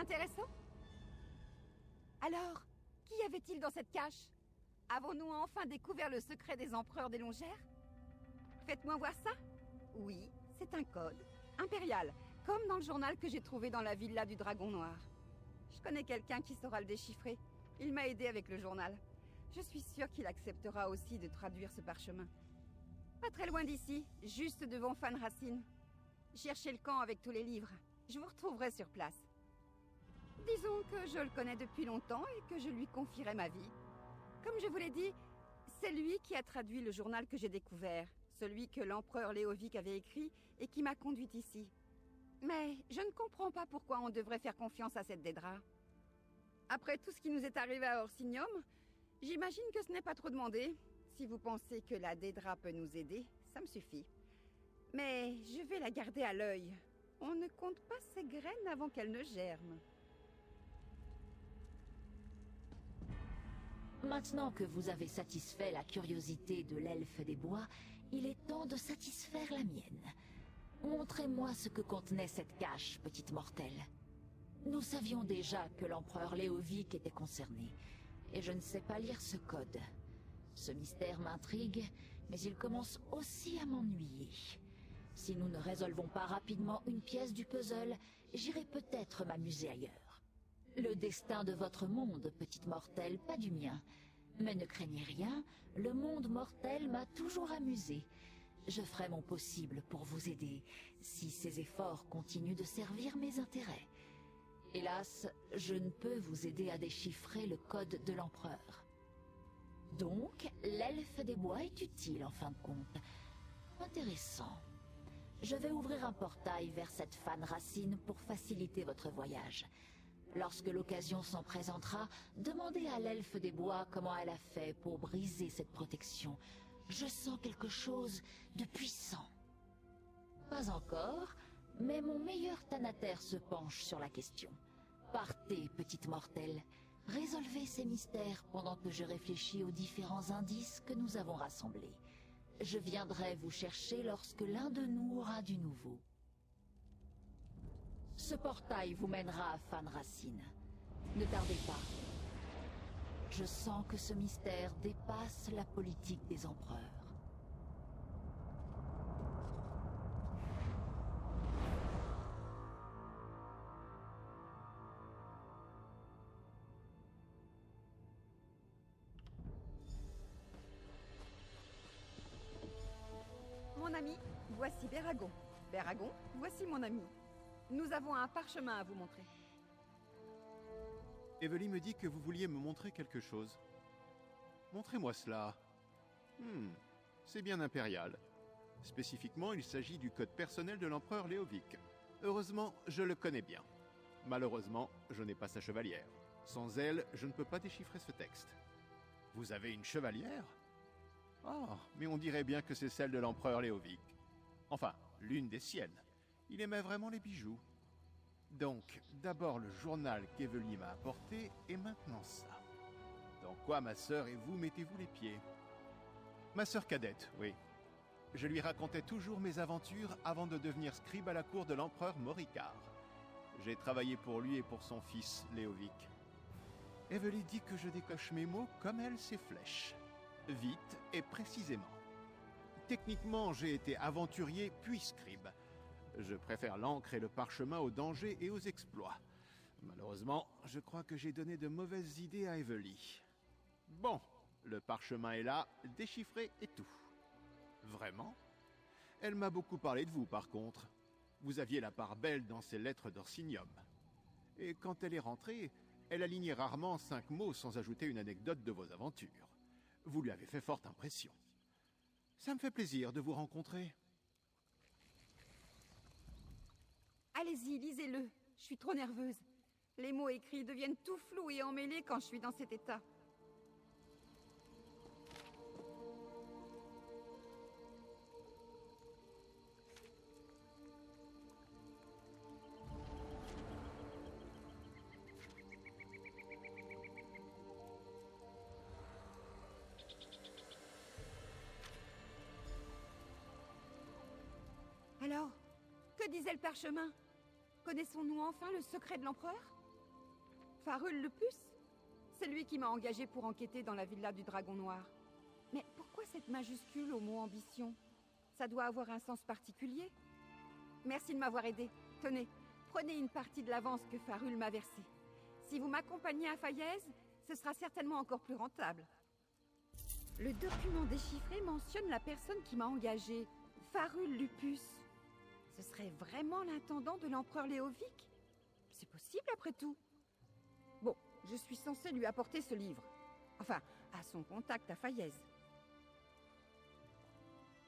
intéressant? Alors, qu'y avait-il dans cette cache? Avons-nous enfin découvert le secret des empereurs des Longères? Faites-moi voir ça. Oui, c'est un code. Impérial, comme dans le journal que j'ai trouvé dans la villa du Dragon Noir. Je connais quelqu'un qui saura le déchiffrer. Il m'a aidé avec le journal. Je suis sûre qu'il acceptera aussi de traduire ce parchemin. Pas très loin d'ici, juste devant Fan Racine. Cherchez le camp avec tous les livres. Je vous retrouverai sur place. Disons que je le connais depuis longtemps et que je lui confierai ma vie. Comme je vous l'ai dit, c'est lui qui a traduit le journal que j'ai découvert, celui que l'empereur Léovic avait écrit et qui m'a conduite ici. Mais je ne comprends pas pourquoi on devrait faire confiance à cette Dédra. Après tout ce qui nous est arrivé à Orsinium, j'imagine que ce n'est pas trop demandé. Si vous pensez que la Dédra peut nous aider, ça me suffit. Mais je vais la garder à l'œil. On ne compte pas ses graines avant qu'elles ne germent. Maintenant que vous avez satisfait la curiosité de l'elfe des bois, il est temps de satisfaire la mienne. Montrez-moi ce que contenait cette cache, petite mortelle. Nous savions déjà que l'empereur Léovic était concerné, et je ne sais pas lire ce code. Ce mystère m'intrigue, mais il commence aussi à m'ennuyer. Si nous ne résolvons pas rapidement une pièce du puzzle, j'irai peut-être m'amuser ailleurs. Le destin de votre monde, petite mortelle, pas du mien. Mais ne craignez rien, le monde mortel m'a toujours amusé. Je ferai mon possible pour vous aider, si ces efforts continuent de servir mes intérêts. Hélas, je ne peux vous aider à déchiffrer le code de l'empereur. Donc, l'elfe des bois est utile en fin de compte. Intéressant. Je vais ouvrir un portail vers cette Fan Racine pour faciliter votre voyage. Lorsque l'occasion s'en présentera, demandez à l'elfe des bois comment elle a fait pour briser cette protection. Je sens quelque chose de puissant. Pas encore, mais mon meilleur Thanater se penche sur la question. Partez, petite mortelle. Résolvez ces mystères pendant que je réfléchis aux différents indices que nous avons rassemblés. Je viendrai vous chercher lorsque l'un de nous aura du nouveau. Ce portail vous mènera à Fan Racine. Ne tardez pas. Je sens que ce mystère dépasse la politique des empereurs. Mon ami, voici Béragon. Béragon, voici mon ami. Nous avons un parchemin à vous montrer. Evely me dit que vous vouliez me montrer quelque chose. Montrez-moi cela. C'est bien impérial. Spécifiquement, il s'agit du code personnel de l'empereur Léovic. Heureusement, je le connais bien. Malheureusement, je n'ai pas sa chevalière. Sans elle, je ne peux pas déchiffrer ce texte. Vous avez une chevalière? Oh, mais on dirait bien que c'est celle de l'empereur Léovic. Enfin, l'une des siennes. Il aimait vraiment les bijoux. Donc, d'abord le journal qu'Evely m'a apporté, et maintenant ça. Dans quoi ma sœur et vous mettez-vous les pieds? Ma sœur cadette, oui. Je lui racontais toujours mes aventures avant de devenir scribe à la cour de l'empereur Moricard. J'ai travaillé pour lui et pour son fils, Léovic. Evely dit que je décoche mes mots comme elle ses flèches. Vite et précisément. Techniquement, j'ai été aventurier puis scribe. Je préfère l'encre et le parchemin aux dangers et aux exploits. Malheureusement, je crois que j'ai donné de mauvaises idées à Evely. Bon, le parchemin est là, déchiffré et tout. Vraiment? Elle m'a beaucoup parlé de vous, par contre. Vous aviez la part belle dans ses lettres d'Orsinium. Et quand elle est rentrée, elle alignait rarement 5 mots sans ajouter une anecdote de vos aventures. Vous lui avez fait forte impression. Ça me fait plaisir de vous rencontrer. Allez-y, lisez-le. Je suis trop nerveuse. Les mots écrits deviennent tout flous et emmêlés quand je suis dans cet état. Alors, que disait le parchemin? Connaissons-nous enfin le secret de l'empereur? Farul Lupus? C'est lui qui m'a engagé pour enquêter dans la villa du Dragon Noir. Mais pourquoi cette majuscule au mot ambition? Ça doit avoir un sens particulier. Merci de m'avoir aidé. Tenez, prenez une partie de l'avance que Farul m'a versée. Si vous m'accompagnez à Faillaise, ce sera certainement encore plus rentable. Le document déchiffré mentionne la personne qui m'a engagé, Farul Lupus. Ce serait vraiment l'intendant de l'empereur Léovic? C'est possible après tout. Bon, je suis censée lui apporter ce livre. Enfin, à son contact à Faillaise.